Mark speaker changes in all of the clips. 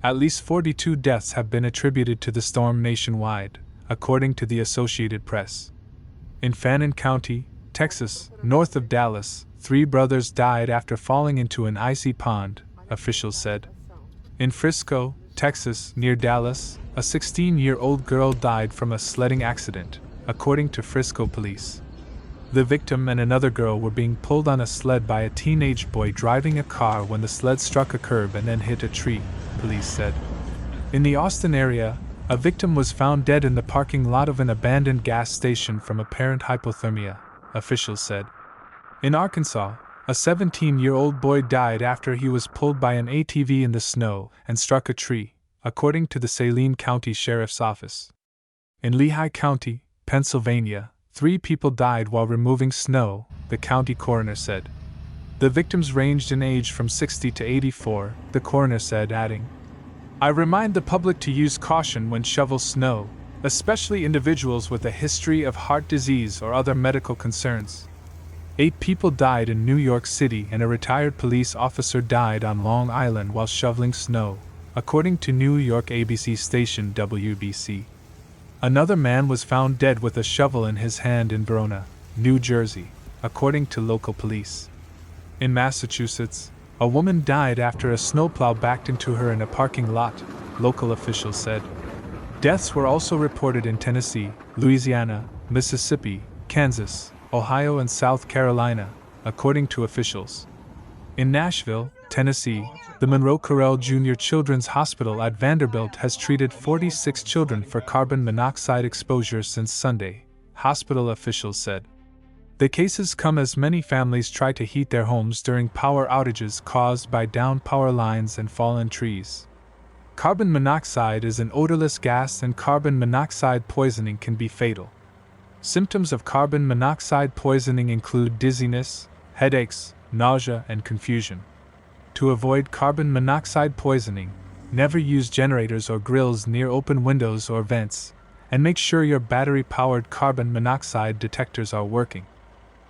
Speaker 1: At least 42 deaths have been attributed to the storm nationwide, according to the Associated Press. In Fannin County, Texas, north of Dallas, 3 brothers died after falling into an icy pond, officials said. In Frisco, Texas, near Dallas, a 16-year-old girl died from a sledding accident, according to Frisco police. The victim and another girl were being pulled on a sled by a teenage boy driving a car when the sled struck a curb and then hit a tree, police said. In the Austin area, a victim was found dead in the parking lot of an abandoned gas station from apparent hypothermia, officials said. In Arkansas, a 17-year-old boy died after he was pulled by an ATV in the snow and struck a tree, according to the Saline County Sheriff's Office. In Lehigh County, Pennsylvania, 3 people died while removing snow, the county coroner said. The victims ranged in age from 60 to 84, the coroner said, adding, "I remind the public to use caution when shovel snow, especially individuals with a history of heart disease or other medical concerns." 8 people died in New York City and a retired police officer died on Long Island while shoveling snow, according to New York ABC station WBC. Another man was found dead with a shovel in his hand in Verona, New Jersey, according to local police. In Massachusetts, a woman died after a snowplow backed into her in a parking lot, local officials said. Deaths were also reported in Tennessee, Louisiana, Mississippi, Kansas, Ohio and South Carolina, according to officials. In Nashville, Tennessee, the Monroe Carell Jr. Children's Hospital at Vanderbilt has treated 46 children for carbon monoxide exposure since Sunday, hospital officials said. The cases come as many families try to heat their homes during power outages caused by downed power lines and fallen trees. Carbon monoxide is an odorless gas and carbon monoxide poisoning can be fatal. Symptoms of carbon monoxide poisoning include dizziness, headaches, nausea, and confusion. To avoid carbon monoxide poisoning, never use generators or grills near open windows or vents, and make sure your battery-powered carbon monoxide detectors are working.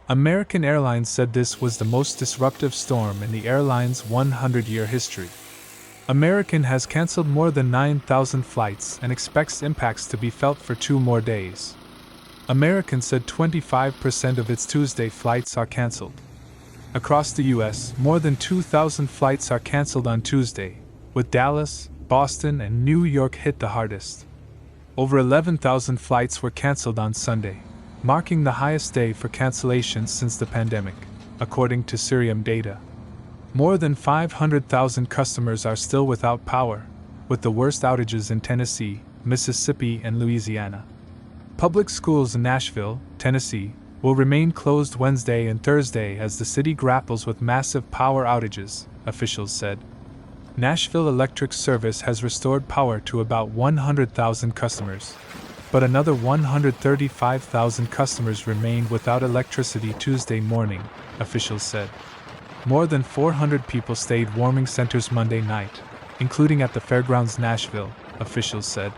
Speaker 1: American Airlines said this was the most disruptive storm in the airline's 100-year history. American has canceled more than 9,000 flights and expects impacts to be felt for 2 more days. American said 25% of its Tuesday flights are canceled. Across the U.S., more than 2,000 flights are canceled on Tuesday, with Dallas, Boston, and New York hit the hardest. Over 11,000 flights were canceled on Sunday, marking the highest day for cancellations since the pandemic, according to Cirium data. More than 500,000 customers are still without power, with the worst outages in Tennessee, Mississippi, and Louisiana. Public schools in Nashville, Tennessee, will remain closed Wednesday and Thursday as the city grapples with massive power outages, officials said. Nashville Electric Service has restored power to about 100,000 customers, but another 135,000 customers remained without electricity Tuesday morning, officials said. More than 400 people stayed warming centers Monday night, including at the Fairgrounds Nashville, officials said.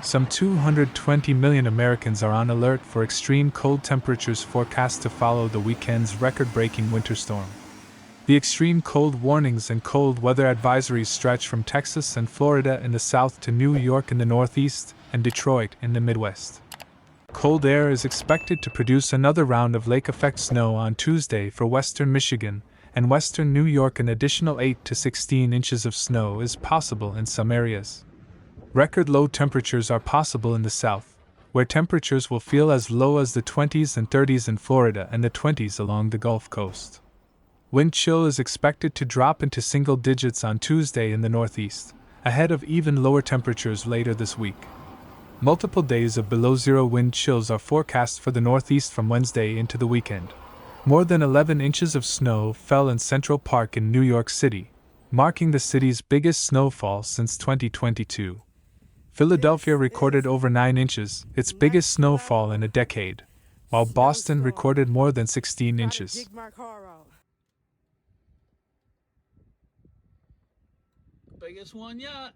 Speaker 1: Some 220 million Americans are on alert for extreme cold temperatures forecast to follow the weekend's record-breaking winter storm. The extreme cold warnings and cold weather advisories stretch from Texas and Florida in the south to New York in the northeast and Detroit in the Midwest. Cold air is expected to produce another round of lake-effect snow on Tuesday for western Michigan and western New York. An additional 8 to 16 inches of snow is possible in some areas. Record low temperatures are possible in the south, where temperatures will feel as low as the 20s and 30s in Florida and the 20s along the Gulf Coast. Wind chill is expected to drop into single digits on Tuesday in the northeast, ahead of even lower temperatures later this week. Multiple days of below-zero wind chills are forecast for the northeast from Wednesday into the weekend. More than 11 inches of snow fell in Central Park in New York City, marking the city's biggest snowfall since 2022. Philadelphia recorded over 9 inches, its biggest snowfall in a decade, while Boston recorded more than 16 inches.
Speaker 2: Biggest one yet.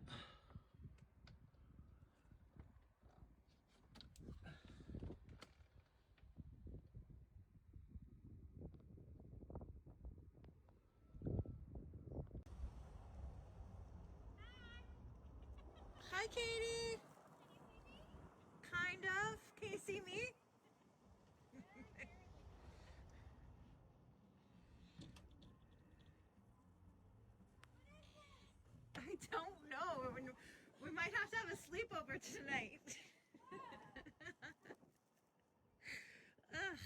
Speaker 3: Hi, Katie. Kind of. Can you see me? I don't know. We might have to have a sleepover tonight. Ugh.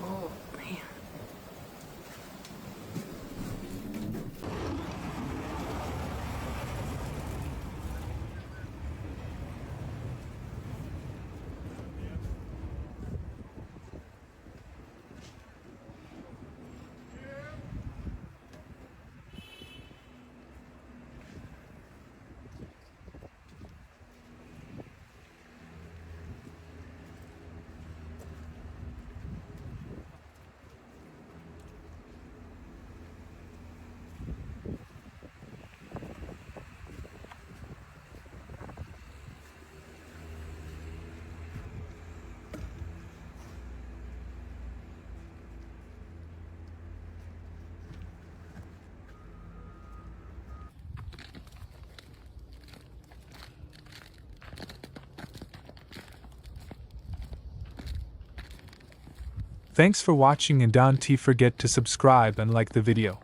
Speaker 3: Oh, man.
Speaker 1: Thanks for watching, and don't forget to subscribe and like the video.